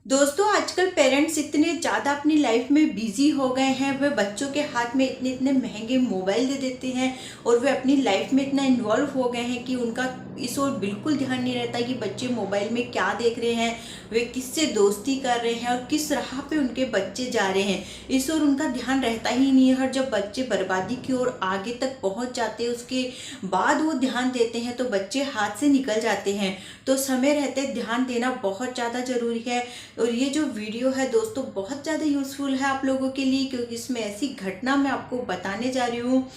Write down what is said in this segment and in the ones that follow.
दोस्तों आजकल पेरेंट्स इतने ज़्यादा अपनी लाइफ में बिजी हो गए हैं, वे बच्चों के हाथ में इतने इतने महंगे मोबाइल दे देते हैं और वे अपनी लाइफ में इतना इन्वॉल्व हो गए हैं कि उनका इस ओर बिल्कुल ध्यान नहीं रहता कि बच्चे मोबाइल में क्या देख रहे हैं, वे किससे दोस्ती कर रहे हैं और किस राह पे उनके बच्चे जा रहे हैं। इस ओर उनका ध्यान रहता ही नहीं है। और जब बच्चे बर्बादी की ओर आगे तक पहुंच जाते हैं, उसके बाद वो ध्यान देते हैं तो बच्चे हाथ से निकल जाते हैं। तो समय रहते ध्यान देना बहुत ज़्यादा ज़रूरी है। और ये जो वीडियो है दोस्तों बहुत ज़्यादा यूज़फुल है आप लोगों के लिए, क्योंकि इसमें ऐसी घटना मैं आपको बताने जा रही हूँ।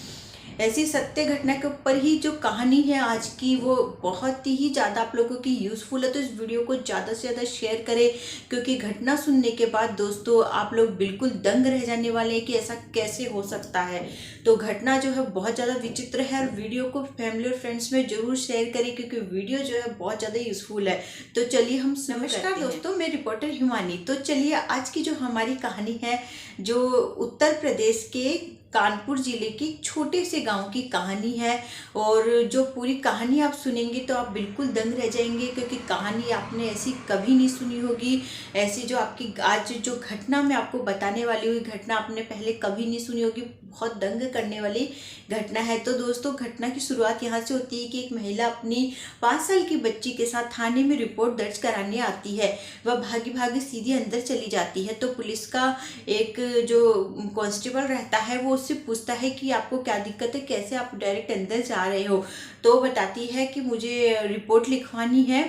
ऐसी सत्य घटना के ऊपर ही जो कहानी है आज की, वो बहुत ही ज़्यादा आप लोगों की यूज़फुल है। तो इस वीडियो को ज़्यादा से ज़्यादा शेयर करें, क्योंकि घटना सुनने के बाद दोस्तों आप लोग बिल्कुल दंग रह जाने वाले हैं कि ऐसा कैसे हो सकता है। तो घटना जो है बहुत ज़्यादा विचित्र है और वीडियो को फैमिली और फ्रेंड्स में ज़रूर शेयर करें, क्योंकि वीडियो जो है बहुत ज़्यादा यूज़फुल है। तो चलिए हम नमस्कार दोस्तों, मैं रिपोर्टर हिमानी। तो चलिए आज की जो हमारी कहानी है, जो उत्तर प्रदेश के कानपुर जिले के छोटे से गांव की कहानी है। और जो पूरी कहानी आप सुनेंगे तो आप बिल्कुल दंग रह जाएंगे, क्योंकि कहानी आपने ऐसी कभी नहीं सुनी होगी। ऐसी जो आपकी आज जो घटना मैं आपको बताने वाली हुई घटना आपने पहले कभी नहीं सुनी होगी। बहुत दंग करने वाली घटना है। तो दोस्तों घटना की शुरुआत यहाँ से होती है कि एक महिला अपनी 5 साल की बच्ची के साथ थाने में रिपोर्ट दर्ज कराने आती है। वह भागी भागी सीधी अंदर चली जाती है। तो पुलिस का एक जो कांस्टेबल रहता है वो उससे पूछता है कि आपको क्या दिक्कत है, कैसे आप डायरेक्ट अंदर जा रहे हो। तो बताती है कि मुझे रिपोर्ट लिखवानी है।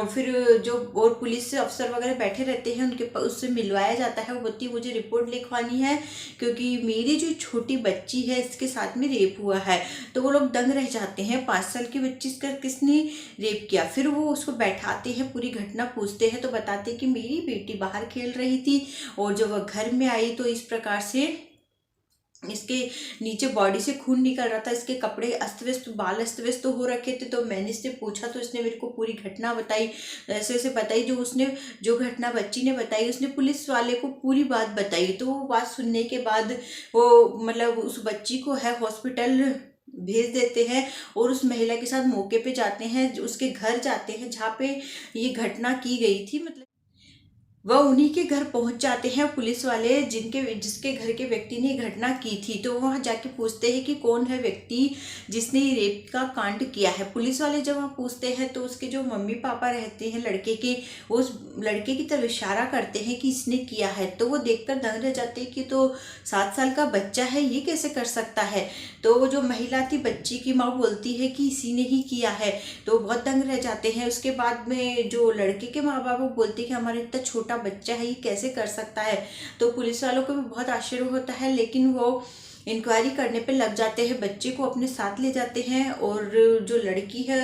फिर जो और पुलिस अफसर वगैरह बैठे रहते हैं उनके उससे मिलवाया जाता है। वो बोलती है मुझे रिपोर्ट लिखवानी है क्योंकि मेरी जो छोटी बच्ची है इसके साथ में रेप हुआ है। तो वो लोग दंग रह जाते हैं, 5 साल की बच्ची का किसने रेप किया। फिर वो उसको बैठाते हैं, पूरी घटना पूछते हैं तो बताते हैं कि मेरी बेटी बाहर खेल रही थी और जब वह घर में आई तो इस प्रकार से इसके नीचे बॉडी से खून निकल रहा था, इसके कपड़े अस्त व्यस्त, बाल अस्त व्यस्त हो रखे थे। तो मैंने इससे पूछा तो इसने मेरे को पूरी घटना बताई, ऐसे ऐसे बताई। जो घटना बच्ची ने बताई उसने पुलिस वाले को पूरी बात बताई। तो वो बात सुनने के बाद वो मतलब उस बच्ची को है हॉस्पिटल भेज देते हैं और उस महिला के साथ मौके पे जाते हैं, उसके घर जाते हैं जहाँ पे ये घटना की गई थी। मतलब वह उन्हीं के घर पहुंच जाते हैं पुलिस वाले जिसके घर के व्यक्ति ने घटना की थी। तो वहां जाके पूछते हैं कि कौन है व्यक्ति जिसने रेप का कांड किया है। पुलिस वाले जब वहां पूछते हैं तो उसके जो मम्मी पापा रहते हैं लड़के के, उस लड़के की तरफ इशारा करते हैं कि इसने किया है। तो वो देखकर दंग रह जाते हैं कि तो 7 साल का बच्चा है, ये कैसे कर सकता है। तो वो जो महिला थी बच्ची की माँ बोलती है कि इसी ने ही किया है। तो बहुत दंग रह जाते हैं। उसके बाद में जो लड़के के माँ बाप बोलते हैं कि हमारा इतना छोटा बच्चा है, ये कैसे कर सकता है। तो पुलिस वालों को भी बहुत आश्चर्य होता है, लेकिन वो इंक्वायरी करने पे लग जाते हैं, बच्चे को अपने साथ ले जाते हैं और जो लड़की है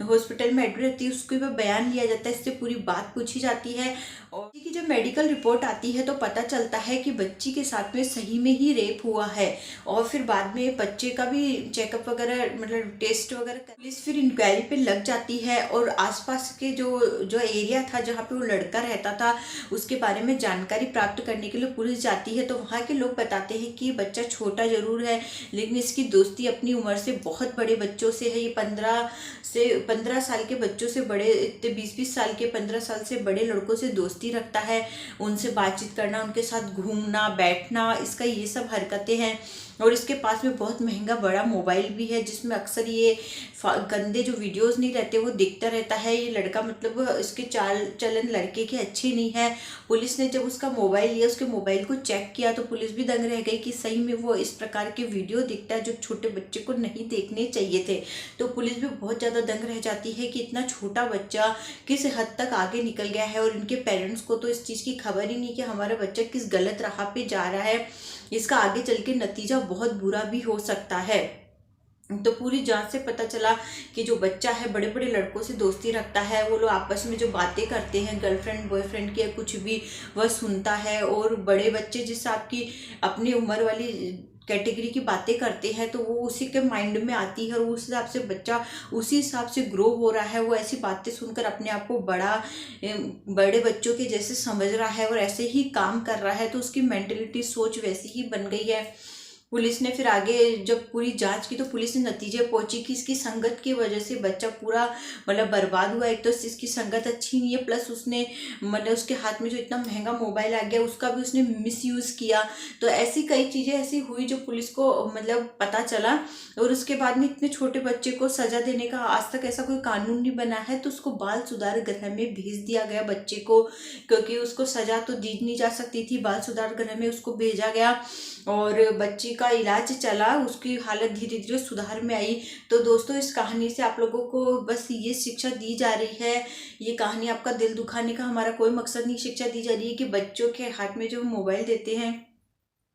हॉस्पिटल में एडमिट रहती है उसको भी बयान लिया जाता है, इससे पूरी बात पूछी जाती है। और की जब मेडिकल रिपोर्ट आती है तो पता चलता है कि बच्ची के साथ में सही में ही रेप हुआ है। और फिर बाद में बच्चे का भी चेकअप वगैरह मतलब टेस्ट वगैरह पुलिस फिर इंक्वायरी पे लग जाती है और आसपास के जो जो एरिया था जहाँ पे वो लड़का रहता था उसके बारे में जानकारी प्राप्त करने के लिए पुलिस जाती है। तो वहाँ के लोग बताते हैं कि बच्चा छोटा जरूर है लेकिन इसकी दोस्ती अपनी उम्र से बहुत बड़े बच्चों से है। ये 15 साल के बच्चों से बड़े, इतने 20-20 साल के 15 साल से बड़े लड़कों से दोस्ती रखता है, उनसे बातचीत करना, उनके साथ घूमना बैठना, इसका ये सब हरकतें हैं। और इसके पास में बहुत महंगा बड़ा मोबाइल भी है जिसमें अक्सर ये गंदे जो वीडियोस नहीं रहते वो दिखता रहता है। ये लड़का मतलब इसके चाल चलन लड़के के अच्छे नहीं है। पुलिस ने जब उसका मोबाइल लिया, उसके मोबाइल को चेक किया तो पुलिस भी दंग रह गई कि सही में वो इस प्रकार के वीडियो दिखता है जो छोटे बच्चे को नहीं देखने चाहिए थे। तो पुलिस भी बहुत ज़्यादा दंग रह जाती है कि इतना छोटा बच्चा किस हद तक आगे निकल गया है। और इनके पेरेंट्स को तो इस चीज़ की खबर ही नहीं कि हमारा बच्चा किस गलत राह पे जा रहा है, इसका आगे चल के नतीजा बहुत बुरा भी हो सकता है। तो पूरी जांच से पता चला कि जो बच्चा है बड़े बड़े लड़कों से दोस्ती रखता है, वो लोग आपस में जो बातें करते हैं गर्लफ्रेंड बॉयफ्रेंड की या कुछ भी वह सुनता है। और बड़े बच्चे जिस आपकी अपनी उम्र वाली कैटेगरी की बातें करते हैं तो वो उसी के माइंड में आती है और उस हिसाब से बच्चा उसी हिसाब से ग्रो हो रहा है। वो ऐसी बातें सुनकर अपने आप को बड़े बच्चों के जैसे समझ रहा है और ऐसे ही काम कर रहा है। तो उसकी मेंटलिटी सोच वैसी ही बन गई है। पुलिस ने फिर आगे जब पूरी जांच की तो पुलिस ने नतीजे पहुंची कि इसकी संगत की वजह से बच्चा पूरा मतलब बर्बाद हुआ। एक तो इसकी संगत अच्छी नहीं है, प्लस उसने मतलब उसके हाथ में जो इतना महंगा मोबाइल आ गया उसका भी उसने मिस यूज़ किया। तो ऐसी कई चीज़ें ऐसी हुई जो पुलिस को मतलब पता चला। और उसके बाद में इतने छोटे बच्चे को सजा देने का आज तक ऐसा कोई कानून नहीं बना है, तो उसको बाल सुधार गृह में भेज दिया गया बच्चे को, क्योंकि उसको सजा तो दी नहीं जा सकती थी। बाल सुधार गृह में उसको भेजा गया और बच्ची का इलाज चला, उसकी हालत धीरे धीरे सुधार में आई। तो दोस्तों इस कहानी से आप लोगों को बस ये शिक्षा दी जा रही है, ये कहानी आपका दिल दुखाने का हमारा कोई मकसद नहीं, शिक्षा दी जा रही है कि बच्चों के हाथ में जो मोबाइल देते हैं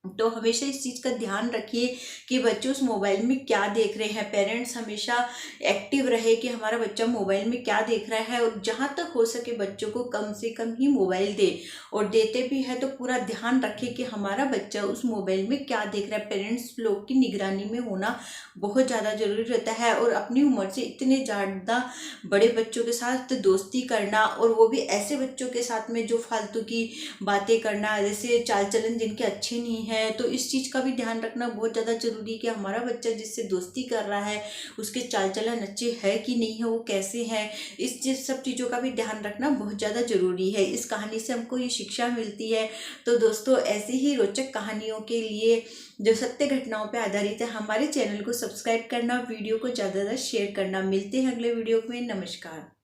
तो हमेशा इस चीज़ का ध्यान रखिए कि बच्चे उस मोबाइल में क्या देख रहे हैं। पेरेंट्स हमेशा एक्टिव रहे कि हमारा बच्चा मोबाइल में क्या देख रहा है, और जहाँ तक हो सके बच्चों को कम से कम ही मोबाइल दे, और देते भी है तो पूरा ध्यान रखें कि हमारा बच्चा उस मोबाइल में क्या देख रहा है। पेरेंट्स लोग की निगरानी में होना बहुत ज़्यादा ज़रूरी रहता है। और अपनी उम्र से इतने ज़्यादा बड़े बच्चों के साथ दोस्ती करना, और वो भी ऐसे बच्चों के साथ में जो फालतू की बातें करना, जैसे चाल चलन जिनके अच्छे नहीं है, तो इस चीज़ का भी ध्यान रखना बहुत ज़्यादा जरूरी है कि हमारा बच्चा जिससे दोस्ती कर रहा है उसके चाल चलन अच्छे है कि नहीं है, वो कैसे हैं। इस चीज़ सब चीज़ों का भी ध्यान रखना बहुत ज़्यादा जरूरी है। इस कहानी से हमको ये शिक्षा मिलती है। तो दोस्तों ऐसी ही रोचक कहानियों के लिए जो सत्य घटनाओं पर आधारित है हमारे चैनल को सब्सक्राइब करना, वीडियो को ज़्यादा से ज़्यादा शेयर करना। मिलते हैं अगले वीडियो में। नमस्कार।